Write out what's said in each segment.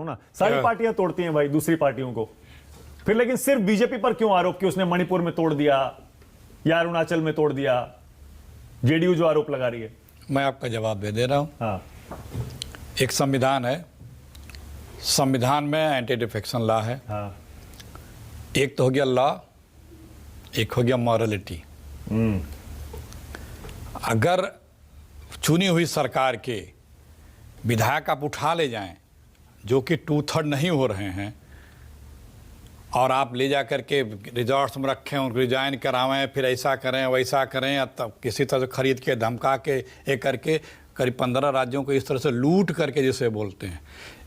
ना, सारी पार्टियां तोड़ती हैं भाई दूसरी पार्टियों को, फिर लेकिन सिर्फ बीजेपी पर क्यों आरोप कि उसने मणिपुर में तोड़ दिया या अरुणाचल में तोड़ दिया? जेडीयू जो आरोप लगा रही है। मैं आपका जवाब दे रहा हूं। हाँ, एक संविधान है, संविधान में एंटी डिफेक्शन लॉ है। हाँ, एक तो हो गया लॉ, एक हो गया मॉरलिटी। अगर चुनी हुई सरकार के विधायक आप उठा ले जाएं जो कि 2/3 नहीं हो रहे हैं और आप ले जा करके रिजॉर्ट्स में रखें, उनको रिजाइन करावें, फिर ऐसा करें वैसा करें, या तब किसी तरह से खरीद के धमका के एक करके करीब 15 राज्यों को इस तरह से लूट करके जिसे बोलते हैं,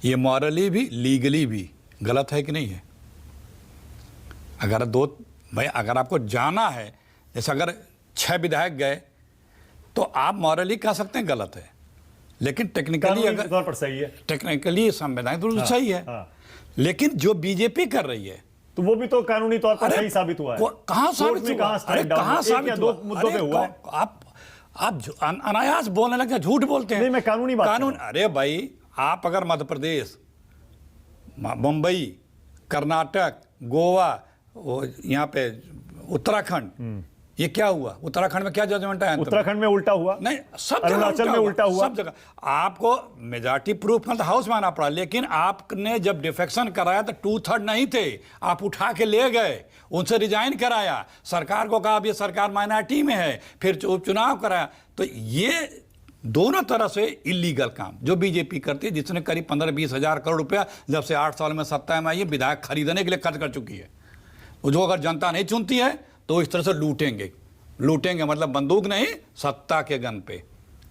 ये मॉरली भी लीगली भी गलत है कि नहीं है? अगर भाई अगर आपको जाना है, जैसे अगर 6 विधायक गए तो आप मॉरली कह सकते हैं गलत है, लेकिन टेक्निकली अगर तौर पर सही है, टेक्निकली संवैधानिक रूप से सही है। लेकिन जो बीजेपी कर रही है तो वो भी तो कानूनी तौर पर सही साबित हुआ है। कहां साबित हुआ? कहां साबित हुआ? 2 मुद्दों पे हुआ है। आप अनायास बोलने लगे, झूठ बोलते हैं। नहीं, मैं कानूनी बात कानून। अरे भाई, आप अगर मध्य प्रदेश, मुंबई, कर्नाटक, गोवा, यहाँ पे उत्तराखंड, ये क्या हुआ? उत्तराखंड में क्या जजमेंट आया? उत्तराखंड में उल्टा हुआ, नहीं, सब अरुणाचल में उल्टा हुआ, सब जगह। आपको मेजॉरिटी प्रूफ मतलब हाउस में आना पड़ा, लेकिन आपने जब डिफेक्शन कराया तो 2/3 नहीं थे, आप उठा के ले गए, उनसे रिजाइन कराया, सरकार को कहा अब ये सरकार माइनॉरिटी में है, फिर उपचुनाव कराया। तो ये दोनों तरह से इलीगल काम जो बीजेपी करती है, जिसने करीब 15-20 हजार करोड़ रुपया जब से 8 साल में सत्ता में आई है विधायक खरीदने के लिए खर्च कर चुकी है। जो अगर जनता नहीं चुनती है तो इस तरह से लूटेंगे मतलब बंदूक नहीं, सत्ता के गन पे,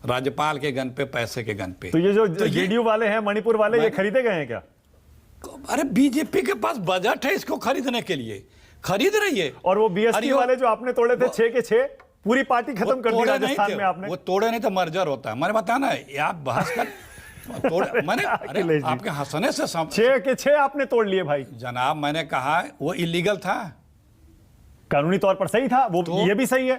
राज्यपाल के गन पे, पैसे के गन पे। तो ये जो जेडीयू वाले हैं, मणिपुर वाले, ये खरीदे गए हैं क्या? अरे बीजेपी के पास बजट है इसको खरीदने के लिए, खरीद रही है। और वो बीएसपी वाले जो आपने तोड़े थे 6 के 6, पूरी पार्टी खत्म कर दी राजस्थान में आपने। वो तोड़े नहीं तो मर्जर होता है। मैंने बताया ना, आप बहस कर तोड़े मैंने, अरे आपके हंसने से 6 के 6 आपने तोड़ लिए भाई। जनाब, मैंने कहा वो इलीगल था, कानूनी तौर पर सही था वो, तो ये भी सही है।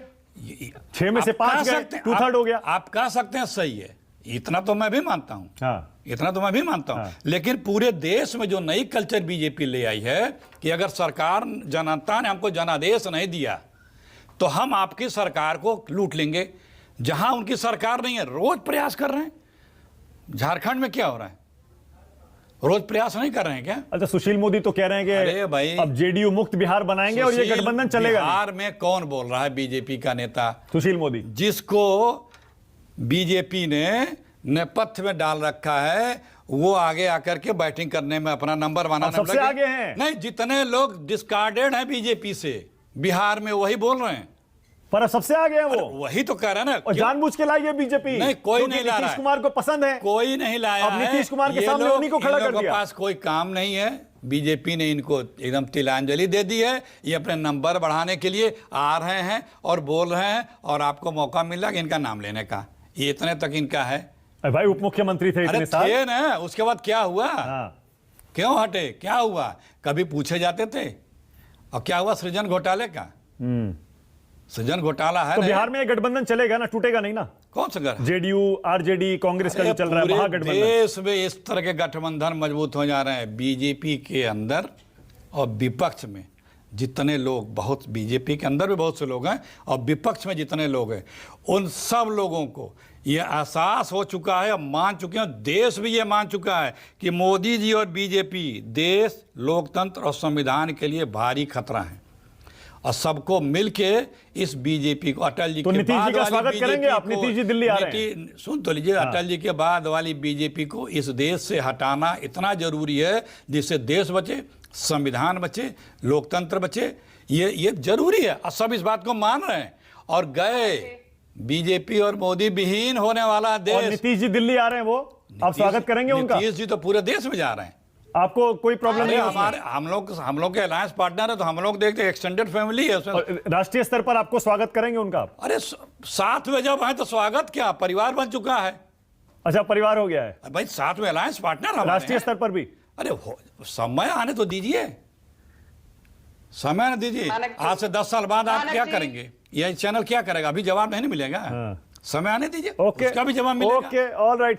6 में से 5 गए, 2/3 हो गया। आप कह सकते हैं सही है, इतना तो मैं भी मानता हूं। हाँ, इतना तो मैं भी मानता हूं। लेकिन पूरे देश में जो नई कल्चर बीजेपी ले आई है कि अगर सरकार, जनता ने हमको जनादेश नहीं दिया तो हम आपकी सरकार को लूट लेंगे। जहां उनकी सरकार नहीं है, रोज प्रयास कर रहे हैं। झारखंड में क्या हो रहा है? रोज प्रयास नहीं कर रहे हैं क्या? अच्छा, सुशील मोदी तो कह रहे हैं कि अरे भाई, अब जेडीयू मुक्त बिहार बनाएंगे और ये गठबंधन चलेगा। बिहार में कौन बोल रहा है? बीजेपी का नेता सुशील मोदी, जिसको बीजेपी ने नेपथ्य में डाल रखा है, वो आगे आकर के बैटिंग करने में अपना नंबर बनाने में सबसे आगे हैं। नहीं, जितने लोग डिस्कार्डेड हैं बीजेपी से बिहार में, वही बोल रहे हैं। पर सबसे आगे है वो, वही तो कह रहे हैं ना। और जानबूझ के लाई है बीजेपी। नहीं, कोई नहीं ला रहा है। नीतीश कुमार को पसंद है, कोई नहीं लाया अब नीतीश कुमार के सामने उन्हीं को खड़ा कर दिया। पास कोई काम नहीं है, बीजेपी ने इनको एकदम तिलांजलि दे दी है। ये अपने नंबर बढ़ाने के लिए आ रहे हैं और बोल रहे हैं, और आपको मौका मिल रहा है इनका नाम लेने का। ये इतने तक इनका है। भाई उप मुख्यमंत्री थे इतने साल। थे ना, उसके बाद क्या हुआ? क्यों हटे? क्या हुआ? कभी पूछे जाते थे? और क्या हुआ सृजन घोटाले का? सृजन घोटाला है तो बिहार में गठबंधन चलेगा ना, टूटेगा नहीं ना? कौन सा गठबंधन? जेडीयू, आरजेडी, कांग्रेस का जो चल रहा है महागठबंधन। देश में इस तरह के गठबंधन मजबूत हो जा रहे हैं। बीजेपी के अंदर और विपक्ष में जितने लोग, बहुत बीजेपी के अंदर भी बहुत से लोग हैं और विपक्ष में जितने लोग हैं, उन सब लोगों को ये एहसास हो चुका है, मान चुके हैं, देश भी ये मान चुका है कि मोदी जी और बीजेपी देश, लोकतंत्र और संविधान के लिए भारी खतरा है। और सबको मिलके इस बीजेपी को, अटल जी तो के बाद का स्वागत करेंगे आप? नीतीश जी दिल्ली आ रहे हैं, सुन तो लीजिए। अटल जी के बाद वाली बीजेपी को इस देश से हटाना इतना जरूरी है जिससे देश बचे, संविधान बचे, लोकतंत्र बचे। ये जरूरी है और सब इस बात को मान रहे हैं। और गए बीजेपी और मोदी विहीन होने वाला देश। और नीतीश जी दिल्ली आ रहे हैं, वो आप स्वागत करेंगे उनका? नीतीश जी तो पूरे देश में जा रहे हैं। आपको कोई प्रॉब्लम नहीं? हमारे हम लोग के अलायंस पार्टनर है, तो हम लोग देखते हैं एक्सटेंडेड फैमिली है उसमें। राष्ट्रीय स्तर पर आपको स्वागत करेंगे उनका? अरे साथ में जब है तो स्वागत क्या, परिवार बन चुका है। अच्छा, परिवार हो गया है भाई, साथ में अलायंस पार्टनर राष्ट्रीय स्तर पर भी। अरे समय आने तो दीजिए, समय न दीजिए। आज से 10 साल बाद आप क्या करेंगे? ये चैनल क्या करेगा? अभी जवाब नहीं मिलेगा। समय आने दीजिए, उसका भी जवाब मिलेगा। Okay, all right.